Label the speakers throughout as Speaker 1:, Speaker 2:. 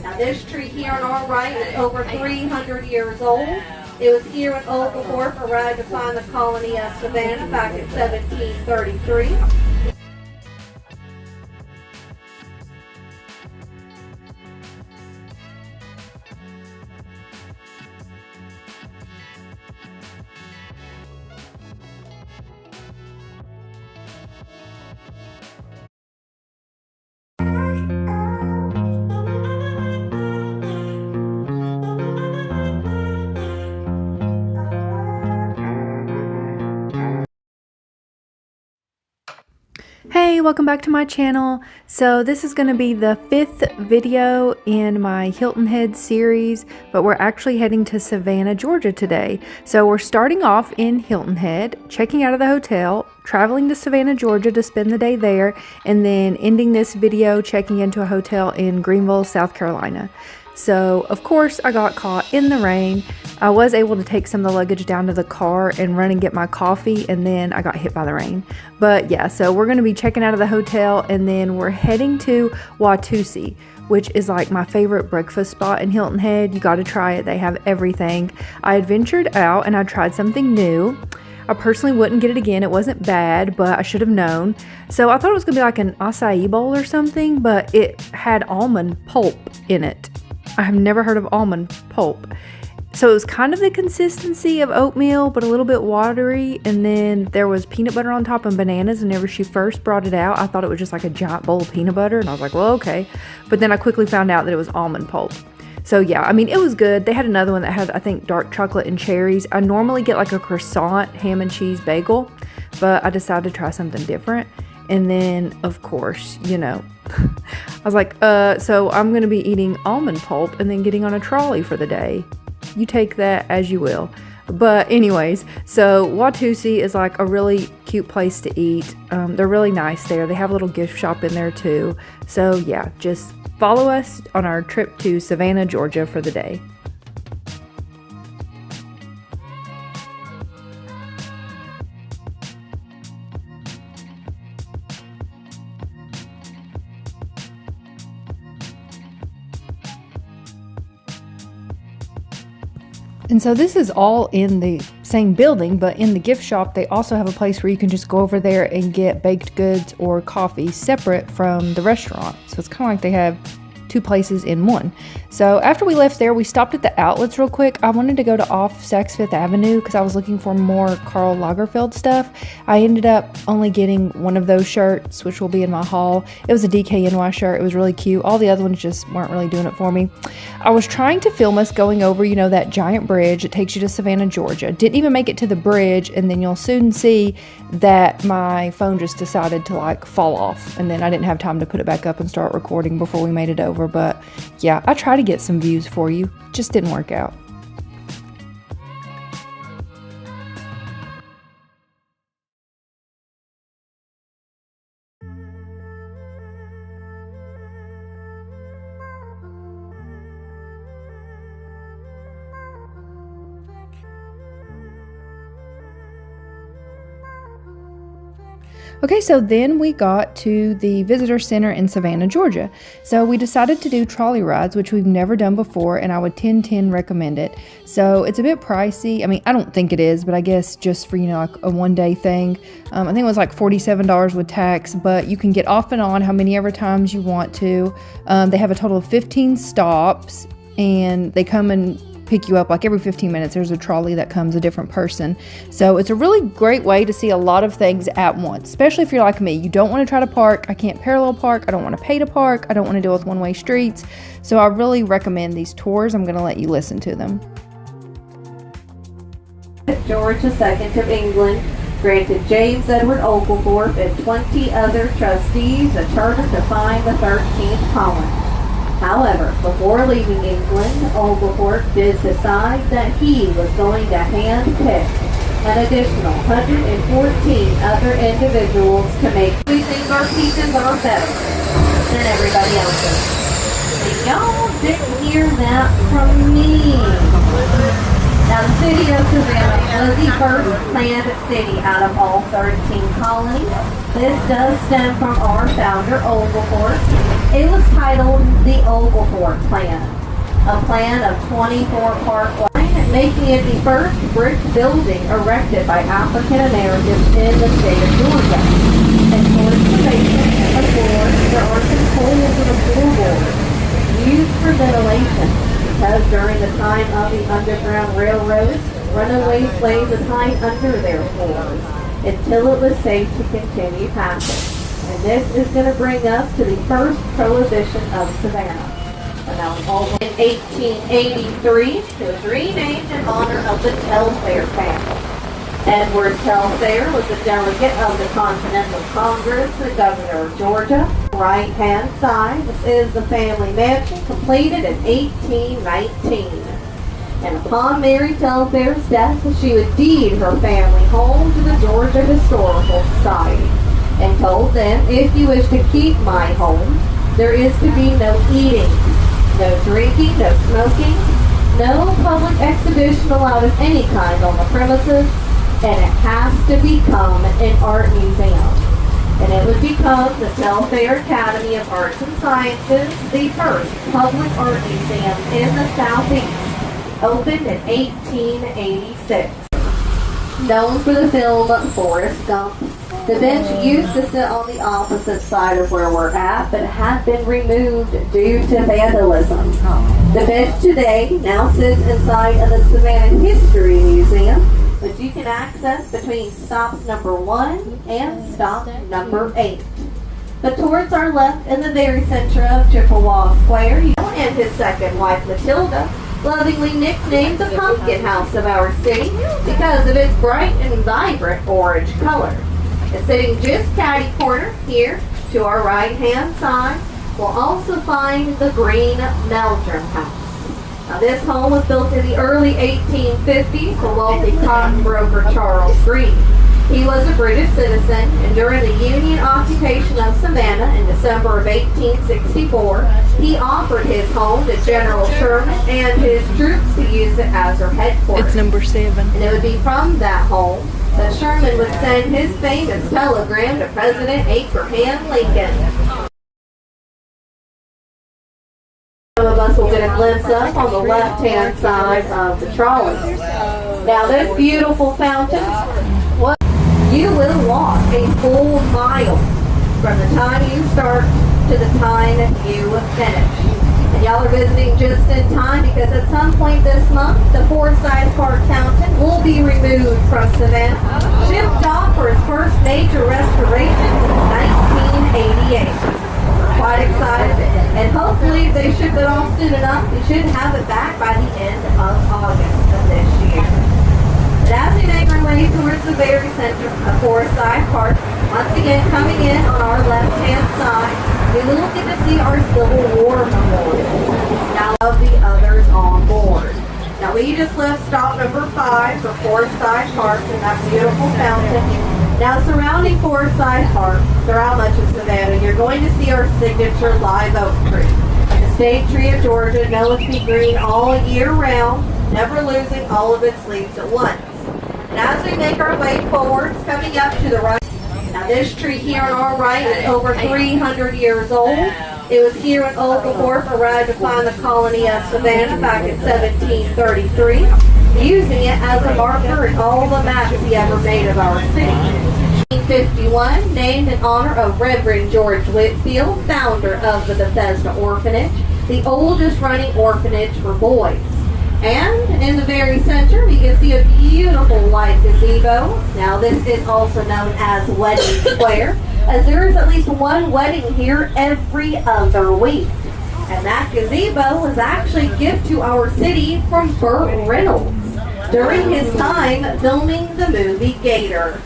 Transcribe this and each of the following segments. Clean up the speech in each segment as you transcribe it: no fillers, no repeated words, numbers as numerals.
Speaker 1: Now this tree here on our right is over 300 years old. It was here when Oglethorpe arrived to find the colony of Savannah back in 1733.
Speaker 2: Hey, welcome back to my channel. So this is going to be the 5th video in my Hilton Head series, but we're actually heading to Savannah, Georgia today. So we're starting off in Hilton Head, checking out of the hotel, traveling to Savannah, Georgia to spend the day there, and then ending this video checking into a hotel in Greenville, South Carolina. So of course I got caught in the rain. I was able to take some of the luggage down to the car and run and get my coffee, and then I got hit by the rain. But yeah, so we're going to be checking out of the hotel, and then we're heading to Watusi, which is like my favorite breakfast spot in Hilton Head. You got to try it. They have everything. I adventured out and I tried something new. I personally wouldn't get it again. It wasn't bad, but I should have known. So I thought it was going to be like an acai bowl or something, but it had almond pulp in it. I have never heard of almond pulp. So it was kind of the consistency of oatmeal, but a little bit watery. And then there was peanut butter on top and bananas. Whenever she first brought it out, I thought it was just like a giant bowl of peanut butter. And I was like, well, okay. But then I quickly found out that it was almond pulp. So yeah, I mean, it was good. They had another one that had, I think, dark chocolate and cherries. I normally get like a croissant ham and cheese bagel, but I decided to try something different. And then, of course, you know, I was like, so I'm going to be eating almond pulp and then getting on a trolley for the day. You take that as you will. But anyways, so Watusi is like a really cute place to eat. They're really nice there. They have a little gift shop in there too. So yeah, just follow us on our trip to Savannah, Georgia for the day. And so this is all in the same building, but in the gift shop, they also have a place where you can just go over there and get baked goods or coffee separate from the restaurant. So it's kind of like they have two places in one. So after we left there, we stopped at the outlets real quick. I wanted to go to off Saks Fifth Avenue because I was looking for more Karl Lagerfeld stuff. I ended up only getting one of those shirts, which will be in my haul. It was a DKNY shirt. It was really cute. All the other ones just weren't really doing it for me. I was trying to film us going over, you know, that giant bridge that takes you to Savannah, Georgia. Didn't even make it to the bridge, and then you'll soon see that my phone just decided to like fall off, and then I didn't have time to put it back up and start recording before we made it over. But yeah, I tried to get some views for you, just didn't work out. Okay, so then we got to the visitor center in Savannah, Georgia. So we decided to do trolley rides, which we've never done before, and I would 10/10 recommend it. So it's a bit pricey. I mean, I don't think it is, but I guess just for, you know, like a one-day thing. I think it was like $47 with tax, but you can get off and on how many ever times you want to. They have a total of 15 stops, and they come and pick you up like every 15 minutes. There's a trolley that comes, a different person. So it's a really great way to see a lot of things at once, especially if you're like me. You don't want to try to park. I can't parallel park. I don't want to pay to park. I don't want to deal with one-way streets. So I really recommend these tours. I'm going to let you listen to them.
Speaker 1: George II of England granted James Edward Oglethorpe and 20 other trustees a charter to find the 13th colony. However, before leaving England, Oglethorpe did decide that he was going to hand-pick an additional 114 other individuals to make we think our teachers are better than everybody else's. And y'all didn't hear that from me. Now, the city of Savannah was the first planned city out of all 13 colonies. This does stem from our founder, Oglethorpe. It was titled the Oglethorpe Plan, a plan of 24-part line, making it the first brick building erected by African Americans in the state of Georgia. And towards the basement and the floor, there are some holes in the floorboards used for ventilation, because during the time of the Underground Railroad, runaway slaves would hide under their floors until it was safe to continue passing. And this is going to bring us to the first prohibition of Savannah. And now in 1883, it was renamed in honor of the Telfair family. Edward Telfair was a delegate of the Continental Congress, the governor of Georgia. Right-hand side, this is the family mansion, completed in 1819. And upon Mary Telfair's death, she would deed her family home to the Georgia Historical Society, and told them, if you wish to keep my home, there is to be no eating, no drinking, no smoking, no public exhibition allowed of any kind on the premises, and it has to become an art museum. And it would become the Telfair Academy of Arts and Sciences, the first public art museum in the Southeast, opened in 1886. Known for the film Forrest Gump, the bench used to sit on the opposite side of where we're at, but had been removed due to vandalism. The bench today now sits inside of the Savannah History Museum, which you can access between stops number 1 and stop number 8. But towards our left, in the very center of Chippewa Square, and his second wife, Matilda, lovingly nicknamed the Pumpkin House of our city because of its bright and vibrant orange color. And sitting just catty corner here to our right-hand side, we'll also find the Green Meldrum House. Now, this home was built in the early 1850s for wealthy cotton broker Charles Green. He was a British citizen, and during the Union occupation of Savannah in December of 1864, he offered his home to General Sherman and his troops to use it as their headquarters.
Speaker 3: It's number 7.
Speaker 1: And it would be from that home that Sherman would send his famous telegram to President Abraham Lincoln. Some of us will get a glimpse of on the left-hand side of the trolley. Now, this beautiful fountain, you will walk a full mile from the time you start to the time you finish. And y'all are visiting just in time because at some point this month, the Forsyth Park Fountain will be removed from Savannah, shipped off for its first major restoration in 1988. Quite excited, and hopefully if they ship it off soon enough, we should have it back by the end of August of this year. But as we make our way towards the very center of Forsyth Park, once again coming in on our left-hand side, we will get to see our Civil War Memorial, now of the others on board. Now, we just left stop number 5 for Forsyth Park and that beautiful fountain. Now, surrounding Forsyth Park, throughout much of Savannah, you're going to see our signature live oak tree. The state tree of Georgia, known to be green all year round, never losing all of its leaves at once. And as we make our way forward, coming up to the right, now this tree here on our right is over 300 years old. It was here when Oglethorpe arrived to find the colony of Savannah back in 1733, using it as a marker in all the maps he ever made of our city. 1951, named in honor of Reverend George Whitfield, founder of the Bethesda Orphanage, the oldest running orphanage for boys. And in the very center, we can see a beautiful white gazebo. Now, this is also known as Wedding Square, as there is at least one wedding here every other week. And that gazebo was actually a gift to our city from Burt Reynolds during his time filming the movie Gator.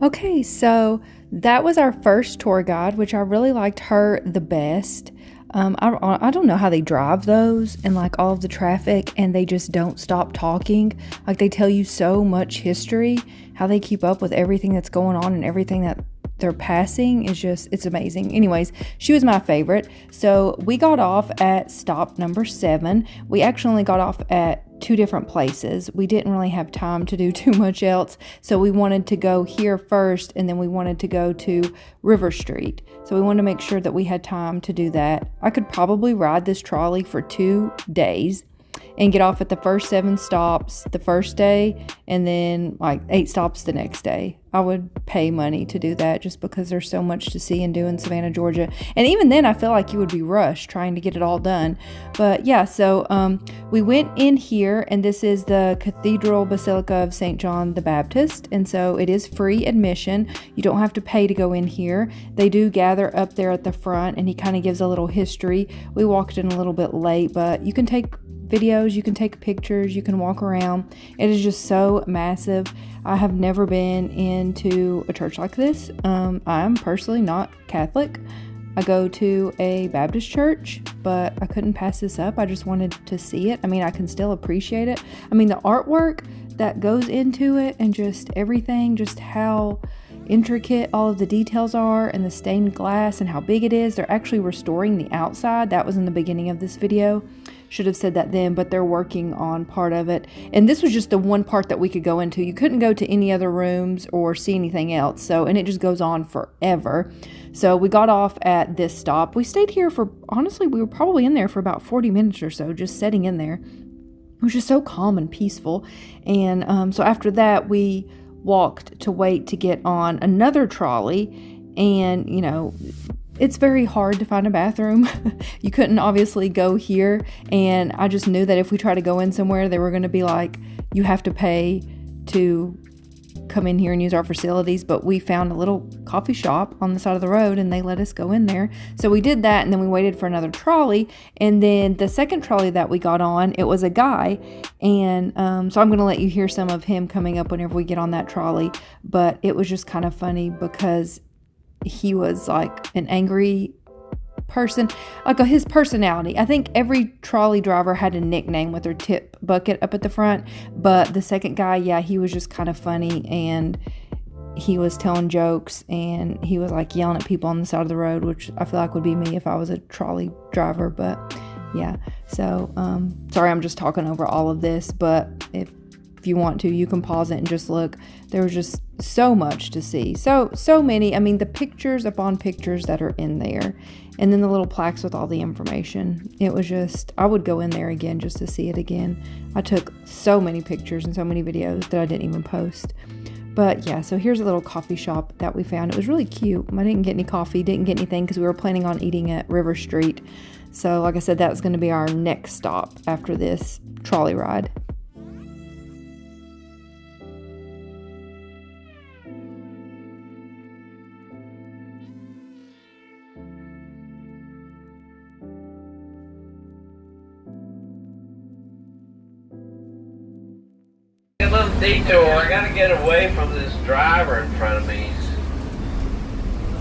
Speaker 2: Okay, so that was our first tour guide, which I really liked her the best. I don't know how they drive those and like all of the traffic and they just don't stop talking. Like they tell you so much history, how they keep up with everything that's going on and everything that their passing is just, it's amazing. Anyways, she was my favorite. So we got off at stop number 7. We actually only got off at 2 different places. We didn't really have time to do too much else. So we wanted to go here first, and then we wanted to go to River Street. So we wanted to make sure that we had time to do that. I could probably ride this trolley for 2 days and get off at the first 7 stops the first day and then like 8 stops the next day. I would pay money to do that just because there's so much to see and do in Savannah, Georgia. And even then, I feel like you would be rushed trying to get it all done. But yeah, so we went in here, and this is the Cathedral Basilica of St. John the Baptist. And so it is free admission. You don't have to pay to go in here. They do gather up there at the front, and he kind of gives a little history. We walked in a little bit late, but you can take videos, you can take pictures, you can walk around. It is just so massive. I have never been into a church like this. I'm personally not Catholic. I go to a Baptist church, but I couldn't pass this up. I just wanted to see it. I mean, I can still appreciate it. I mean, the artwork that goes into it and just everything, just how intricate all of the details are, and the stained glass and how big it is. They're actually restoring the outside. That was in the beginning of this video. Should have said that then, but they're working on part of it. And this was just the one part that we could go into. You couldn't go to any other rooms or see anything else. So, and it just goes on forever. So we got off at this stop. We stayed here for, honestly, we were probably in there for about 40 minutes or so, just sitting in there. It was just so calm and peaceful. And so after that, we walked to wait to get on another trolley. And, you know, it's very hard to find a bathroom. You couldn't obviously go here. And I just knew that if we tried to go in somewhere, they were going to be like, you have to pay to come in here and use our facilities. But we found a little coffee shop on the side of the road, and they let us go in there. So we did that, and then we waited for another trolley. And then the second trolley that we got on, it was a guy. And so I'm going to let you hear some of him coming up whenever we get on that trolley. But it was just kind of funny because he was like an angry person, like his personality. I think every trolley driver had a nickname with their tip bucket up at the front, but the second guy, yeah, he was just kind of funny, and he was telling jokes, and he was like yelling at people on the side of the road, which I feel like would be me if I was a trolley driver. But yeah, so sorry, I'm just talking over all of this, but if you want to, you can pause it and just look. There was just so much to see. So many. I mean, the pictures upon pictures that are in there, and then the little plaques with all the information. It was just, I would go in there again just to see it again. I took so many pictures and so many videos that I didn't even post. But yeah, so here's a little coffee shop that we found. It was really cute. I didn't get any coffee, didn't get anything because we were planning on eating at River Street. So like I said, that's going to be our next stop after this trolley ride.
Speaker 3: A little detour. I gotta get away from this driver in front of me.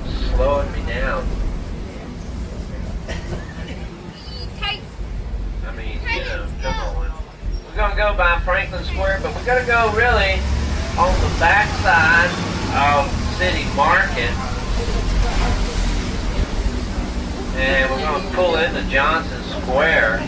Speaker 3: He's slowing me down. I mean, you know, come on. We're gonna go by Franklin Square, but we gotta go really on the back side of City Market. And we're gonna pull into Johnson Square.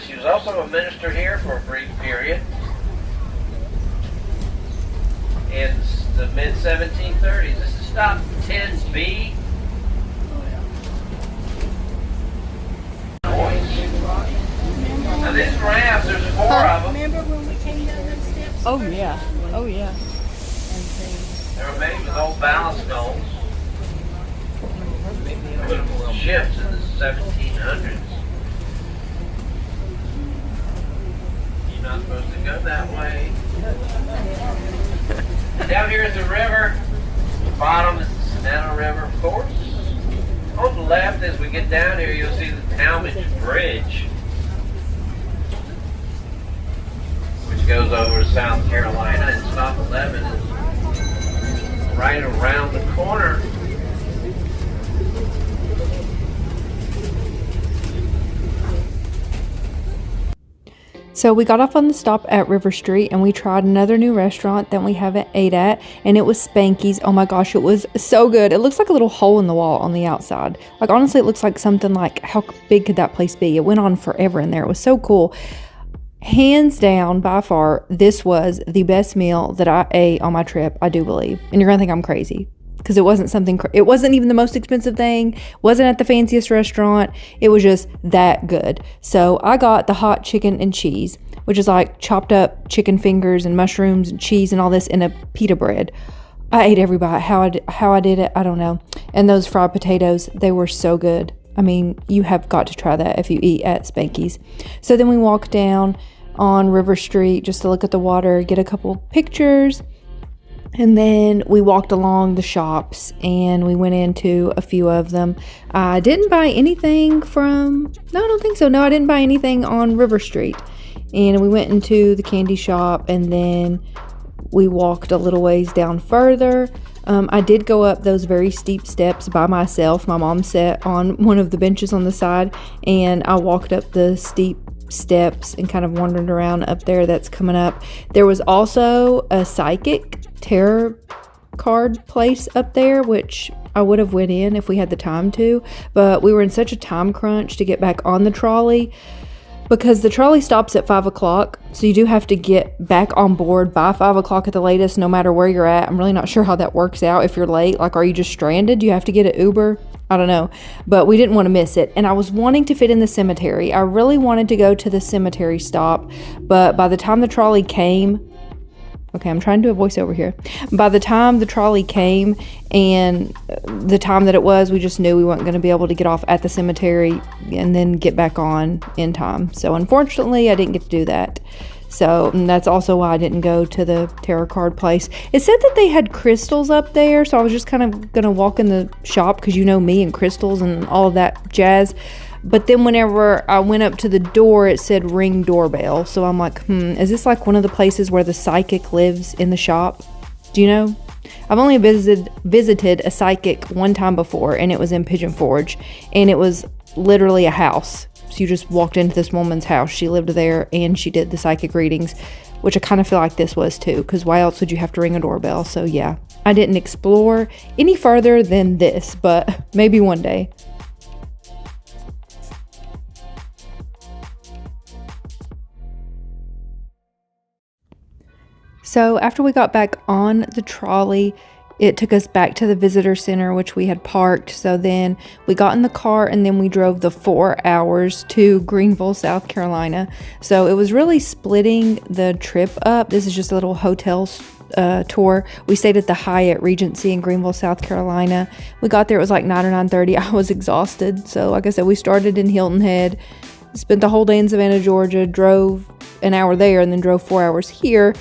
Speaker 3: She was also a minister here for a brief period in the mid-1730s. This is stop 10B. Now these ramps, there's 4 of them.
Speaker 4: Remember when we came down those steps?
Speaker 5: Oh yeah, oh yeah.
Speaker 3: They were made with old ballast stones. Put them on ships in the 1700s. Not supposed to go that way. Down here is the river. The bottom is the Savannah River, of course. On the left, as we get down here, you'll see the Talmadge Bridge, which goes over to South Carolina, and stop 11 is right around the corner.
Speaker 2: So we got off on the stop at River Street and we tried another new restaurant that we haven't ate at, and it was Spanky's. Oh my gosh, it was so good. It looks like a little hole in the wall on the outside. Like honestly, it looks like something like, how big could that place be? It went on forever in there. It was so cool. Hands down, by far, this was the best meal that I ate on my trip, I do believe. And you're gonna think I'm crazy, because it wasn't something, it wasn't even the most expensive thing, wasn't at the fanciest restaurant, it was just that good. So I got the hot chicken and cheese, which is like chopped up chicken fingers and mushrooms and cheese and all this in a pita bread. I ate every bite. How I did it, I don't know. And those fried potatoes, they were so good. I mean, you have got to try that if you eat at Spanky's. So then we walked down on River Street just to look at the water, get a couple pictures. And then we walked along the shops and we went into a few of them. I didn't buy anything no, I don't think so. No, I didn't buy anything on River Street. And we went into the candy shop and then we walked a little ways down further. I did go up those very steep steps by myself. My mom sat on one of the benches on the side and I walked up the steep steps and kind of wandered around up there. That's coming up. There was also a psychic tarot card place up there, which I would have went in if we had the time to, but we were in such a time crunch to get back on the trolley because the trolley stops at 5 o'clock. So you do have to get back on board by 5 o'clock at the latest, no matter where you're at. I'm really not sure how that works out. If you're late, like, are you just stranded? Do you have to get an Uber? I don't know, but we didn't want to miss it. And I was wanting to fit in the cemetery. I really wanted to go to the cemetery stop, but by the time the trolley came, okay, I'm trying to do a voiceover here. By the time the trolley came and the time that it was, we just knew we weren't going to be able to get off at the cemetery and then get back on in time. So unfortunately, I didn't get to do that. So that's also why I didn't go to the tarot card place. It said that they had crystals up there, so I was just kind of going to walk in the shop because you know me and crystals and all of that jazz. But then whenever I went up to the door, it said ring doorbell. So I'm like, is this like one of the places where the psychic lives in the shop? Do you know? I've only visited a psychic one time before, and it was in Pigeon Forge, and it was literally a house. So you just walked into this woman's house. She lived there and she did the psychic readings, which I kind of feel like this was too, because why else would you have to ring a doorbell? So yeah, I didn't explore any further than this, but maybe one day. So after we got back on the trolley, it took us back to the visitor center, which we had parked. So then we got in the car and then we drove the 4 hours to Greenville, South Carolina. So it was really splitting the trip up. This is just a little hotel tour. We stayed at the Hyatt Regency in Greenville, South Carolina. We got there, it was like 9 or 9:30. I was exhausted. So like I said, we started in Hilton Head, spent the whole day in Savannah, Georgia, drove an hour there and then drove 4 hours here.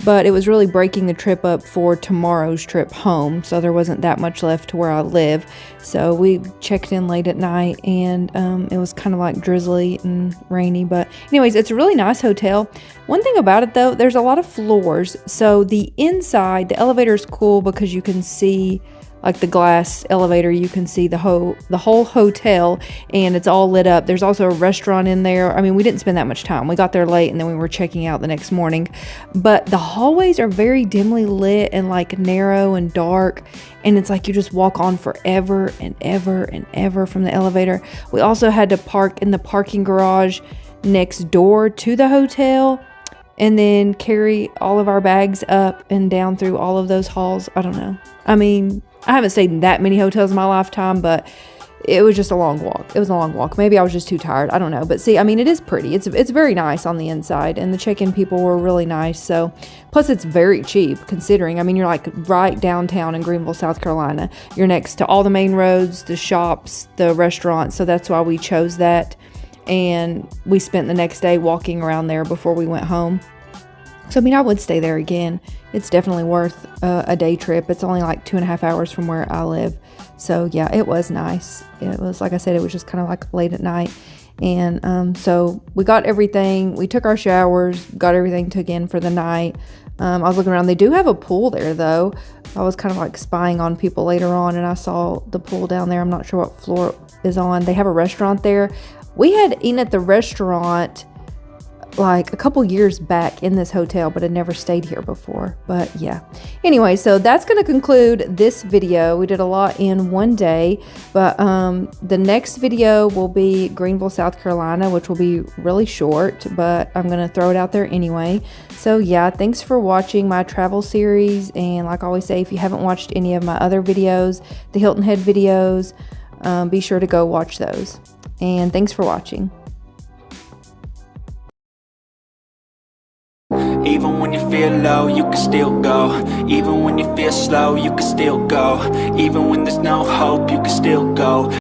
Speaker 2: But it was really breaking the trip up for tomorrow's trip home, so there wasn't that much left to where I live. So we checked in late at night, and it was kind of like drizzly and rainy. But anyways, it's a really nice hotel. One thing about it, though, there's a lot of floors. So the inside, the elevator is cool because you can see, like the glass elevator, you can see the whole hotel, and it's all lit up. There's also a restaurant in there. I mean, we didn't spend that much time. We got there late and then we were checking out the next morning. But the hallways are very dimly lit and like narrow and dark, and it's like you just walk on forever and ever and ever from the elevator. We also had to park in the parking garage next door to the hotel and then carry all of our bags up and down through all of those halls. I don't know. I mean, I haven't stayed in that many hotels in my lifetime, but it was just a long walk. It was a long walk. Maybe I was just too tired. I don't know. But see, I mean, it is pretty. It's very nice on the inside, and the check-in people were really nice. So, plus it's very cheap considering, I mean, you're like right downtown in Greenville, South Carolina. You're next to all the main roads, the shops, the restaurants. So that's why we chose that. And we spent the next day walking around there before we went home. So, I mean, I would stay there again. It's definitely worth a day trip. It's only like 2.5 hours from where I live. So, yeah, it was nice. It was, like I said, it was just kind of like late at night. And so we got everything. We took our showers, got everything took in for the night. I was looking around. They do have a pool there though. I was kind of like spying on people later on, and I saw the pool down there. I'm not sure what floor it is on. They have a restaurant there. We had eaten at the restaurant like a couple years back in this hotel, but had never stayed here before. But yeah, anyway, so that's going to conclude this video. We did a lot in one day, but the next video will be Greenville, South Carolina, which will be really short, but I'm going to throw it out there anyway. So yeah, thanks for watching my travel series, and like I always say, if you haven't watched any of my other videos, the Hilton Head videos, be sure to go watch those. And thanks for watching.
Speaker 5: Even when you feel low, you can still go. Even when you feel slow, you can still go. Even when there's no hope, you can still go.